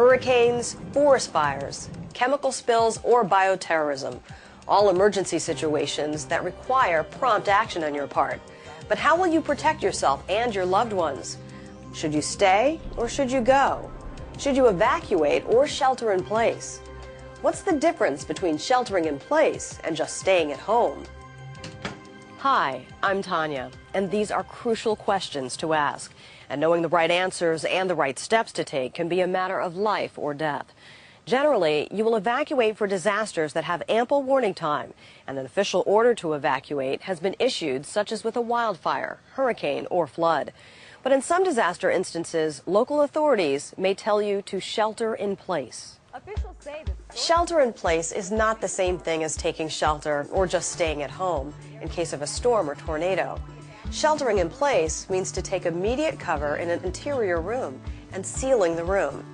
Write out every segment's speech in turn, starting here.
hurricanes, forest fires, chemical spills, or bioterrorism. All emergency situations that require prompt action on your part. But how will you protect yourself and your loved ones? Should you stay or should you go? Should you evacuate or shelter in place? What's the difference between sheltering in place and just staying at home? Hi, I'm Tanya, and these are crucial questions to ask. And knowing the right answers and the right steps to take can be a matter of life or death. Generally, you will evacuate for disasters that have ample warning time, and an official order to evacuate has been issued, such as with a wildfire, hurricane, or flood. But in some disaster instances, local authorities may tell you to shelter in place. Officials say shelter in place is not the same thing as taking shelter or just staying at home in case of a storm or tornado. Sheltering in place means to take immediate cover in an interior room and sealing the room.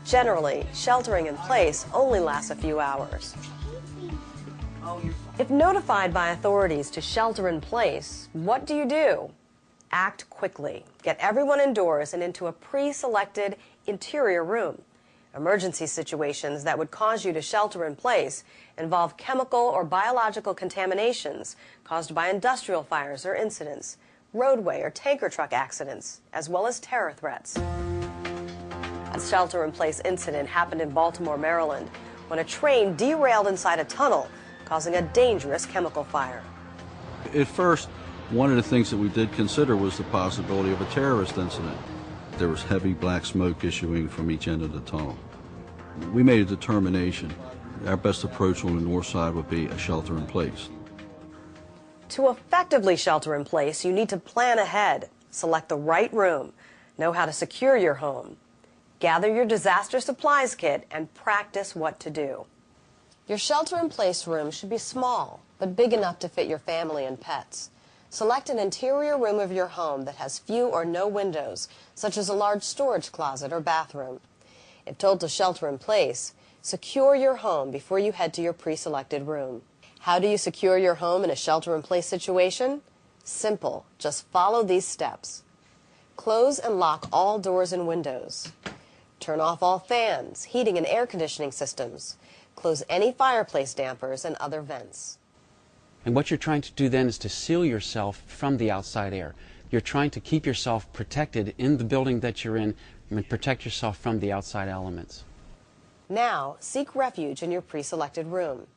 Generally, sheltering in place only lasts a few hours. If notified by authorities to shelter in place, what do? Act quickly. Get everyone indoors and into a pre-selected interior room. Emergency situations that would cause you to shelter in place involve chemical or biological contaminations caused by industrial fires or incidents, roadway or tanker truck accidents, as well as terror threats. A shelter-in-place incident happened in Baltimore, Maryland, when a train derailed inside a tunnel, causing a dangerous chemical fire. At first, one of the things that we did consider was the possibility of a terrorist incident. There was heavy black smoke issuing from each end of the tunnel. We made a determination. Our best approach on the north side would be a shelter in place. To effectively shelter in place, you need to plan ahead, select the right room, know how to secure your home, gather your disaster supplies kit, and practice what to do. Your shelter-in-place room should be small, but big enough to fit your family and pets. Select an interior room of your home that has few or no windows, such as a large storage closet or bathroom. If told to shelter in place, secure your home before you head to your pre-selected room. How do you secure your home in a shelter-in-place situation? Simple. Just follow these steps. Close and lock all doors and windows. Turn off all fans, heating and air conditioning systems. Close any fireplace dampers and other vents. And what you're trying to do then is to seal yourself from the outside air. You're trying to keep yourself protected in the building that you're in and protect yourself from the outside elements. Now, seek refuge in your pre-selected room.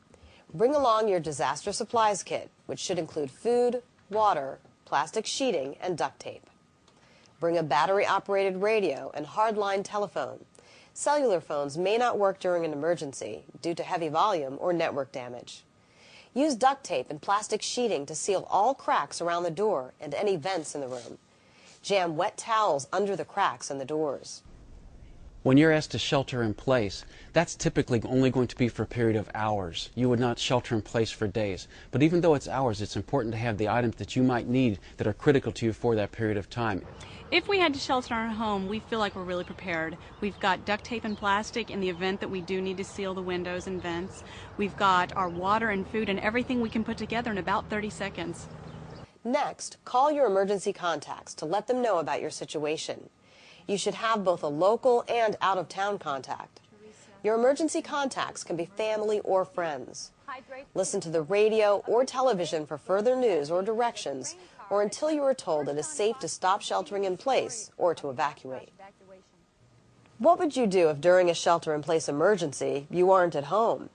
Bring along your disaster supplies kit, which should include food, water, plastic sheeting, and duct tape. Bring a battery-operated radio and hardline telephone. Cellular phones may not work during an emergency due to heavy volume or network damage. Use duct tape and plastic sheeting to seal all cracks around the door and any vents in the room. Jam wet towels under the cracks in the doors. When you're asked to shelter in place, that's typically only going to be for a period of hours. You would not shelter in place for days. But even though it's hours, it's important to have the items that you might need that are critical to you for that period of time. If we had to shelter in our home, we feel like we're really prepared. We've got duct tape and plastic in the event that we do need to seal the windows and vents. We've got our water and food and everything we can put together in about 30 seconds. Next, call your emergency contacts to let them know about your situation. You should have both a local and out-of-town contact. Your emergency contacts can be family or friends. Listen to the radio or television for further news or directions, or until you are told it is safe to stop sheltering in place or to evacuate. What would you do if during a shelter-in-place emergency you aren't at home?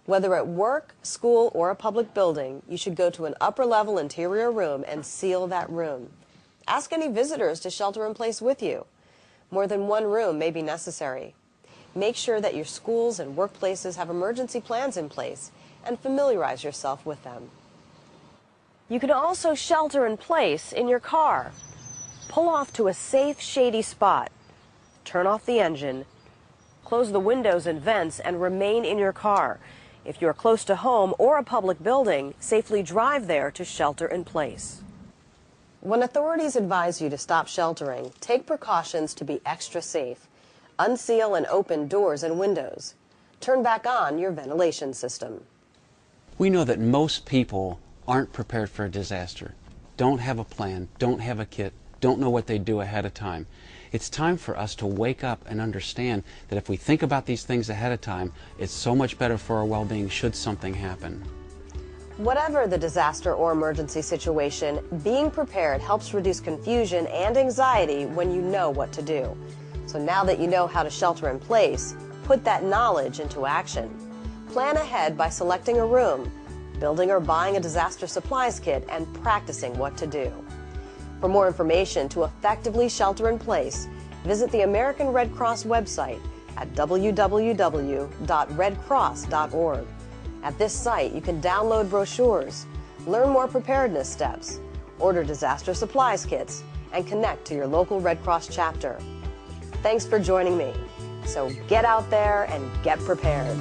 Whether at work, school, or a public building, you should go to an upper-level interior room and seal that room. Ask any visitors to shelter in place with you. More than one room may be necessary. Make sure that your schools and workplaces have emergency plans in place and familiarize yourself with them. You can also shelter in place in your car. Pull off to a safe, shady spot. Turn off the engine. Close the windows and vents and remain in your car. If you're close to home or a public building, safely drive there to shelter in place. When authorities advise you to stop sheltering, take precautions to be extra safe. Unseal and open doors and windows. Turn back on your ventilation system. We know that most people aren't prepared for a disaster, don't have a plan, don't have a kit, don't know what they do ahead of time. It's time for us to wake up and understand that if we think about these things ahead of time, it's so much better for our well-being should something happen. Whatever the disaster or emergency situation, being prepared helps reduce confusion and anxiety when you know what to do. So now that you know how to shelter in place, put that knowledge into action. Plan ahead by selecting a room, building or buying a disaster supplies kit, and practicing what to do. For more information to effectively shelter in place, visit the American Red Cross website at www.redcross.org. At this site, you can download brochures, learn more preparedness steps, order disaster supplies kits, and connect to your local Red Cross chapter. Thanks for joining me. So get out there and get prepared.